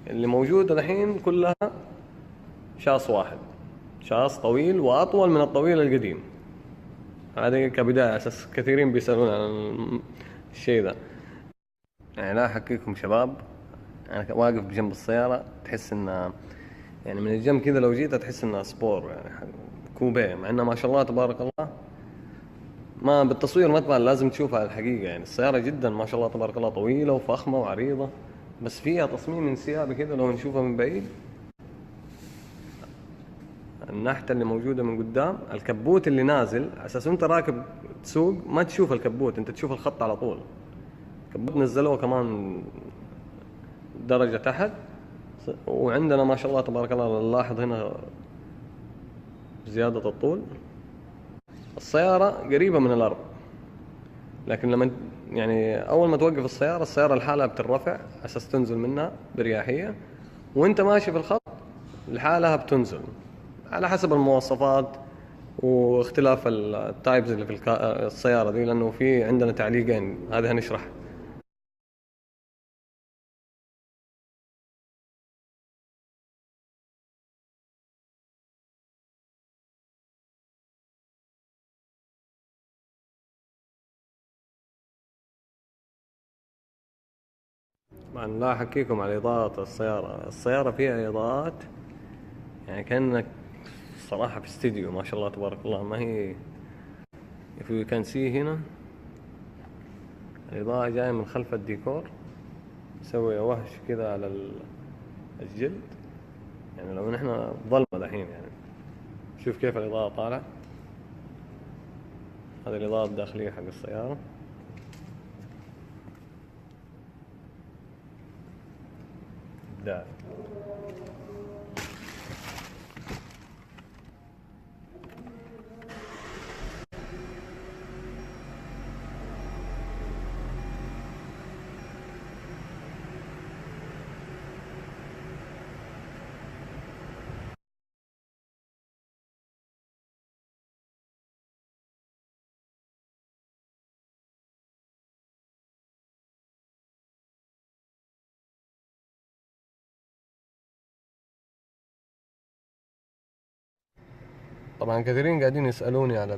اللي موجودة الحين كلها شاص واحد، شاص طويل وأطول من الطويل القديم. هذه كبداية، أساس كثيرين بيسألون عن الشيء ذا. يعني لا أحكيكم شباب، أنا واقف بجنب السيارة تحس إنها يعني من الجنب كذا لو جيت تحس إنها سبور، يعني كوبيه، مع إنها ما شاء الله تبارك الله ما بالتصوير ما تبان، لازم تشوفها على الحقيقة. يعني السيارة جدا ما شاء الله تبارك الله طويلة وفخمة وعريضة، بس فيها تصميم انسيابي كذا لو نشوفها من بعيد. النحتة اللي موجودة من قدام، الكبوت اللي نازل أساس أنت راكب تسوق ما تشوف الكبوت، أنت تشوف الخط على طول. الكبوت نزلوه كمان درجة تحت. وعندنا ما شاء الله تبارك الله نلاحظ هنا زيادة الطول. السيارة قريبة من الأرض، لكن لما يعني أول ما توقف السيارة لحالها بترفع أساس تنزل منها برياحية، وأنت ماشي في الخط لحالها بتنزل على حسب المواصفات واختلاف التايبز اللي في السيارة دي، لأنه في عندنا تعليقين هذه هنشرح. طبعا لا أحكيكم على إضاءة السيارة فيها إضاءات يعني كأنك صراحة في استديو، ما شاء الله تبارك الله. ما هي if you can see هنا الإضاءة جاية من خلف الديكور، مسوي وهش كذا على الجلد. يعني لو نحن ظلمة الحين يعني شوف كيف الإضاءة طالعة. هذه الإضاءة الداخلية حق السيارة. إبداع. طبعا كثيرين قاعدين يسألوني على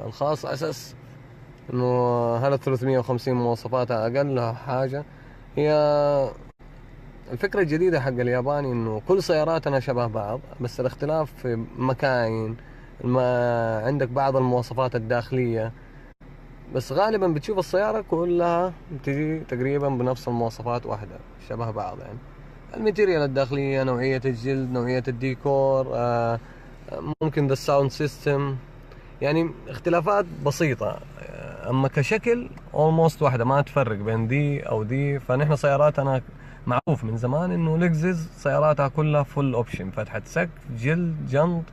الخاص، أساس إنه هل ال 350 مواصفاتها أقل حاجة. هي الفكرة الجديدة حق الياباني إنه كل سياراتنا شبه بعض، بس الاختلاف في مكاين عندك بعض المواصفات الداخلية، بس غالبا بتشوف السيارة كلها بتجي تقريبا بنفس المواصفات واحدة شبه بعض. يعني الماتيريال الداخلية، نوعية الجلد، نوعية الديكور، ممكن ذا الساوند سيستم، يعني اختلافات بسيطة. اما كشكل اولموست واحدة، ما تفرق بين دي او دي. فنحن سياراتنا معروف من زمان انه لكزس سياراتها كلها فول اوبشن، فتحة سقف، جلد، جنط،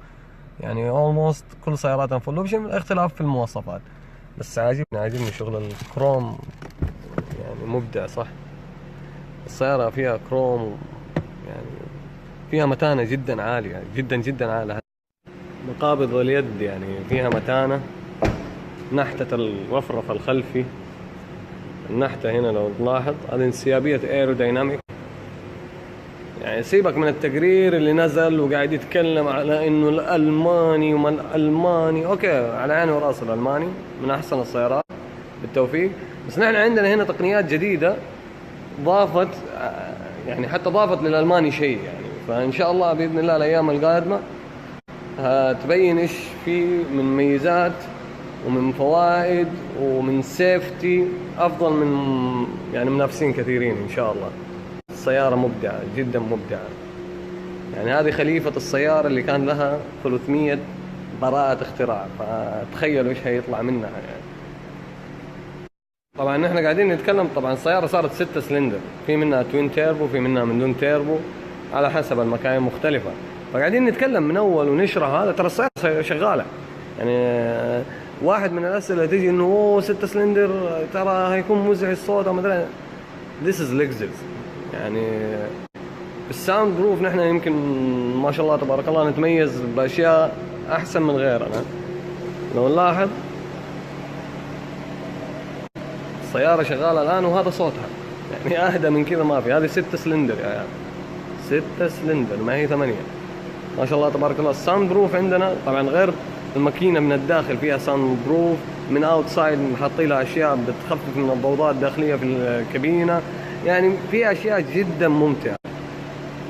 يعني اولموست كل سياراتنا فول اوبشن، الاختلاف في المواصفات. بس عاجبني شغل الكروم، يعني مبدع صح. السيارة فيها كروم، يعني فيها متانة جدا عالية، جدا جدا عالية. مقابض اليد يعني فيها متانة. نحتة الرفرف الخلفي، النحتة هنا لو تلاحظ هذه انسيابية ايرودايناميك. يعني سيبك من التقرير اللي نزل وقاعد يتكلم على انه الالماني وما الالماني، اوكي على عيني وراس الالماني من احسن السيارات بالتوفيق، بس نحن عندنا هنا تقنيات جديدة ضافت، يعني حتى ضافت للالماني شيء. يعني فان شاء الله باذن الله الايام القادمة هتبين ايش في من ميزات ومن فوائد ومن سيفتي افضل من يعني منافسين كثيرين ان شاء الله. السيارة مبدعة جدا مبدعة، يعني هذه خليفة السيارة اللي كان لها 300 براءة اختراع، فتخيلوا ايش هيطلع منها يعني. طبعا نحن قاعدين نتكلم، طبعا السيارة صارت 6 سلندر، في منها توين تيربو، في منها من دون تيربو، على حسب المكاين مختلفة. فقاعدين نتكلم من اول ونشرح هذا، ترى السيارة شغالة. يعني واحد من الاسئلة تيجي انه اوه 6 سلندر ترى هيكون مزعج الصوت او مدري. This is Lexus. يعني الساوند بروف نحن يمكن ما شاء الله تبارك الله نتميز باشياء احسن من غيرنا. لو نلاحظ السيارة شغالة الان وهذا صوتها، يعني اهدى من كذا ما في. هذه 6 سلندر يا عيال، 6 سلندر ما هي 8. ما شاء الله تبارك الله. الساوند بروف عندنا طبعا غير الماكينة من الداخل فيها ساوند بروف، من اوتسايد حاطين لها اشياء بتخفف من الضوضاء الداخلية في الكابينة. يعني في اشياء جدا ممتعة.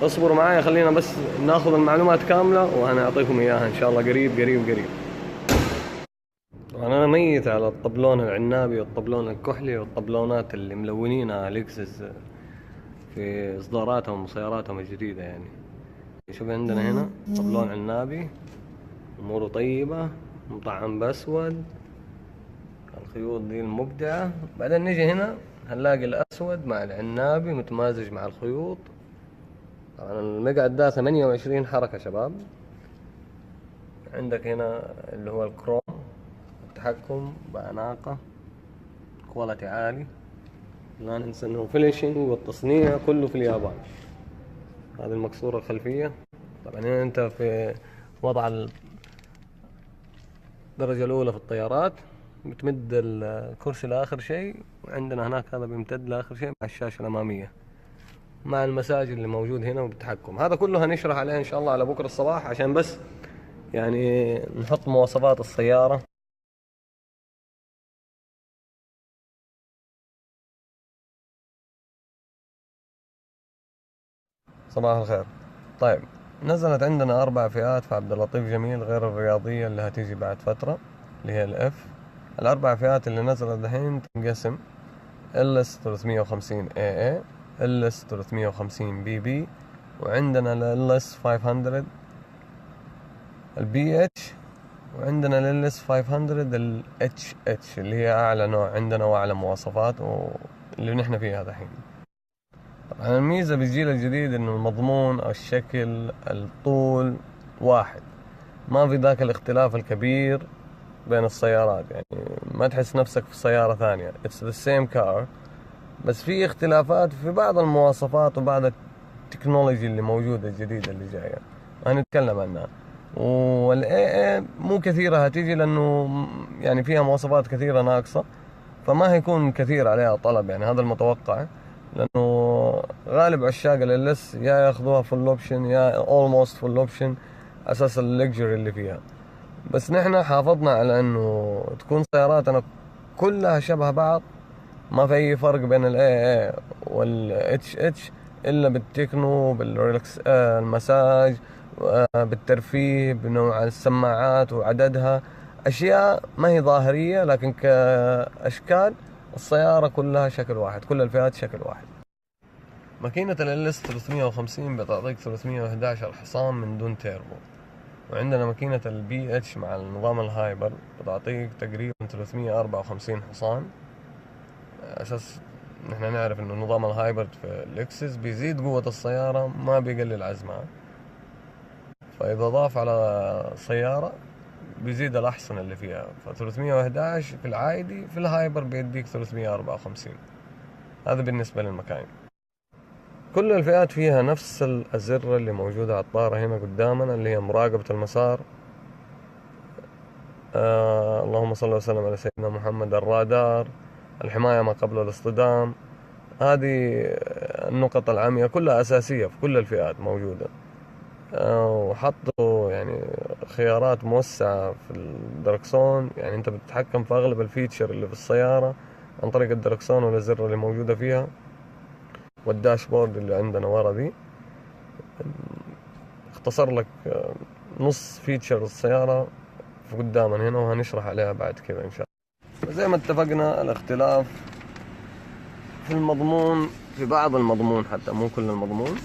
اصبروا معايا، خلينا بس ناخذ المعلومات كاملة وانا اعطيكم اياها ان شاء الله قريب قريب قريب. طبعا انا ميت على الطبلون العنابي والطبلون الكحلي والطبلونات اللي ملونينها لكزس في اصداراتهم وسياراتهم الجديدة. يعني شوف عندنا هنا طبلون عنابي، اموره طيبة، مطعم باسود، الخيوط دي المبدعة. بعدين نجي هنا هنلاقي الاسود مع العنابي متمازج مع الخيوط. طبعا المقعد ده 28 حركة شباب. عندك هنا اللي هو الكروم، التحكم بأناقة، كواليتي عالي. لا ننسى انه فينيشنج والتصنيع كله في اليابان. هذه المكسورة الخلفية. طبعا هنا انت في وضع الدرجة الأولى في الطيارات، بتمد الكرسي لآخر شيء، وعندنا هناك هذا بيمتد لآخر شيء مع الشاشة الأمامية مع المساج اللي موجود هنا وبالتحكم. هذا كله هنشرح عليه إن شاء الله على بكرة الصباح، عشان بس يعني نحط مواصفات السيارة. صباح الخير. طيب، نزلت عندنا 4 فئات في عبد اللطيف جميل غير الرياضية اللي هتيجي بعد فترة، اللي هي الإف. ال4 فئات اللي نزلت دحين تنقسم: LS 350 AA، LS 350 BB، وعندنا ال LS 500 البي اتش، وعندنا ال LS 500 ال HH اللي هي أعلى نوع عندنا وأعلى مواصفات واللي نحن فيها دحين. طبعا الميزة بالجيل الجديد إنه المضمون، الشكل، الطول واحد، ما في ذاك الاختلاف الكبير بين السيارات. يعني ما تحس نفسك في سيارة ثانية. It's the same car، بس في اختلافات في بعض المواصفات وبعض التكنولوجي اللي موجودة الجديدة اللي جاية هنتكلم عنها. والAA مو كثيرة هتيجي لأنه يعني فيها مواصفات كثيرة ناقصة، فما هيكون كثير عليها طلب. يعني هذا المتوقع، لأنه غالب عشاق ال LS يا ياخذوها فول اوبشن يا almost فول اوبشن أساس اللكجري اللي فيها. بس نحن حافظنا على أنه تكون سياراتنا كلها شبه بعض، ما في أي فرق بين ال AA وال HH إلا بالتكنو، بالريلاكس، المساج، بالترفيه، بنوع السماعات وعددها. أشياء ما هي ظاهرية، لكن كأشكال السيارة كلها شكل واحد، كل الفئات شكل واحد. ماكينة ال LS 350 بتعطيك 311 حصان من دون تيربو، وعندنا ماكينة ال BH مع النظام الهايبر بتعطيك تقريبا 354 حصان. أساس نحن نعرف إنه نظام الهايبرد في اللكسس بيزيد قوة السيارة ما بيقلل عزمها، فإذا ضاف على سيارة بيزيد الأحصنة اللي فيها. ف 311 في العادي، في الهايبر بيديك 354. هذا بالنسبة للمكاين. كل الفئات فيها نفس الأزرة اللي موجودة على الطارة هنا قدامنا، اللي هي مراقبة المسار، اللهم صل وسلم على سيدنا محمد، الرادار، الحماية ما قبل الاصطدام. هذه النقط العامية كلها أساسية في كل الفئات موجودة. وحطوا يعني خيارات موسعة في الدركسون، يعني أنت بتتحكم في أغلب الفيتشر اللي في السيارة عن طريق الدركسون والأزرة اللي موجودة فيها، والداشبورد اللي عندنا ورا دي اختصر لك نص فيتشر السيارة في قدامنا هنا، وهنشرح عليها بعد كذا إن شاء الله. زي ما اتفقنا، الاختلاف في المضمون، في بعض المضمون حتى مو كل المضمون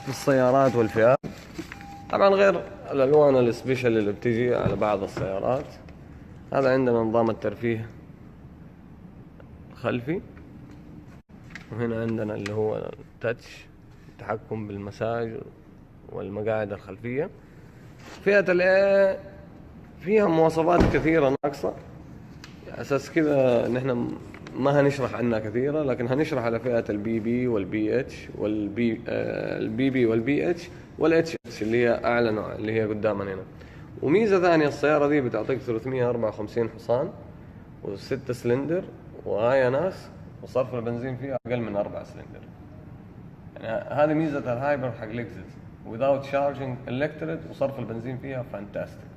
في السيارات والفئات. طبعا غير الألوان السبيشال اللي بتيجي على بعض السيارات. هذا عندنا نظام الترفيه الخلفي، وهنا عندنا اللي هو التاتش، التحكم بالمساج والمقاعد الخلفية. فئة ال A فيها مواصفات كثيرة ناقصة، أساس كذا نحن ما هنشرح عنها كثيرة، لكن هنشرح على فئة البي بي والبي اتش البي بي والبي اتش والاتش اتش اللي هي أعلى نوع اللي هي قدامنا هنا. وميزة ثانية، السيارة دي بتعطيك 354 حصان و6 سلندر، وهاي ناس وصرف البنزين فيها أقل من 4 سلندر. يعني هذه ميزة الهايبر حق لكزس، without charging electric، وصرف البنزين فيها فانتاستيك.